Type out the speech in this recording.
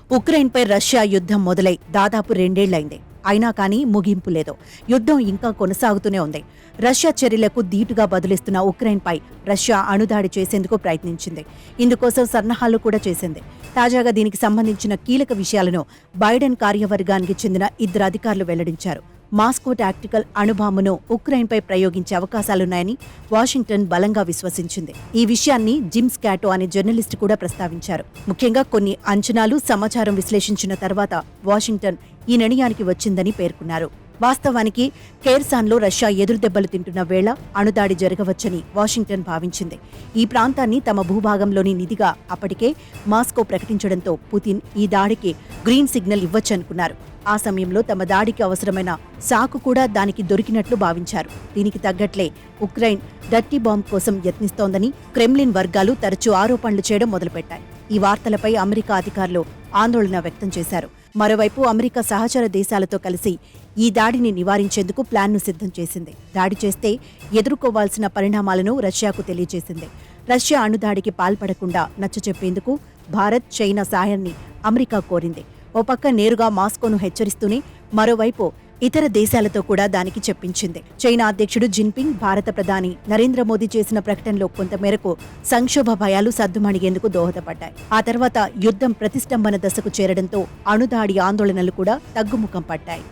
ఉక్రెయిన్పై Russia యుద్ధం మొదలై దాదాపు 2 ఏళ్లైంది. అయినా కానీ ముగింపు లేదు. యుద్ధం ఇంకా కొనసాగుతూనే ఉంది. రష్యా చర్యలకు ధీటుగా బదులిస్తున్న ఉక్రెయిన్పై రష్యా అణుదాడి చేసేందుకు ప్రయత్నించింది. ఇందుకోసం సన్నాహాలు కూడా చేసింది. తాజాగా దీనికి సంబంధించిన కీలక విషయాలను బైడెన్ కార్యవర్గానికి చెందిన 2 అధికారులు వెల్లడించారు. మాస్కో టాక్టికల్ అణుబాంబును ఉక్రెయిన్పై ప్రయోగించే అవకాశాలున్నాయని వాషింగ్టన్ బలంగా విశ్వసించింది. ఈ విషయాన్ని జిమ్ స్కాటో అనే జర్నలిస్టు కూడా ప్రస్తావించారు. ముఖ్యంగా కొన్ని అంచనాలు, సమాచారం విశ్లేషించిన తర్వాత వాషింగ్టన్ ఈ నిర్ణయానికి వచ్చిందని పేర్కొన్నారు. వాస్తవానికి ఖేర్సాన్లో రష్యా ఎదురుదెబ్బలు తింటున్న వేళ అణుదాడి జరగవచ్చని వాషింగ్టన్ భావించింది. ఈ ప్రాంతాన్ని తమ భూభాగంలోని నిధిగా అప్పటికే మాస్కో ప్రకటించడంతో పుతిన్ ఈ దాడికి గ్రీన్ సిగ్నల్ ఇవ్వచ్చనుకున్నారు. ఆ సమయంలో తమ దాడికి అవసరమైన సాకు కూడా దానికి దొరికినట్లు భావించారు. దీనికి తగ్గట్లే ఉక్రెయిన్ డర్టీ బాంబ్ కోసం యత్నిస్తోందని క్రెమ్లిన్ వర్గాలు తరచూ ఆరోపణలు చేయడం మొదలుపెట్టాయి. ఈ వార్తలపై అమెరికా అధికారులు ఆందోళన వ్యక్తం చేశారు. మరోవైపు అమెరికా సహచర దేశాలతో కలిసి ఈ దాడిని నివారించేందుకు ప్లాన్ను సిద్ధం చేసింది. దాడి చేస్తే ఎదుర్కోవాల్సిన పరిణామాలను రష్యాకు తెలియజేసింది. రష్యా అణుదాడికి పాల్పడకుండా నచ్చచెప్పేందుకు భారత్, చైనా సాయాన్ని అమెరికా కోరింది. ఓ పక్క నేరుగా మాస్కోను హెచ్చరిస్తూనే మరోవైపు ఇతర దేశాలతో కూడా దానికి చెప్పించింది. చైనా అధ్యక్షుడు జిన్పింగ్, భారత ప్రధాని నరేంద్ర మోదీ చేసిన ప్రకటనలో కొంతమేరకు సంక్షోభ భయాలు సద్దుమణిగేందుకు దోహదపడ్డాయి. ఆ తర్వాత యుద్ధం ప్రతిష్టంభన దశకు చేరడంతో అణుదాడి ఆందోళనలు కూడా తగ్గుముఖం పట్టాయి.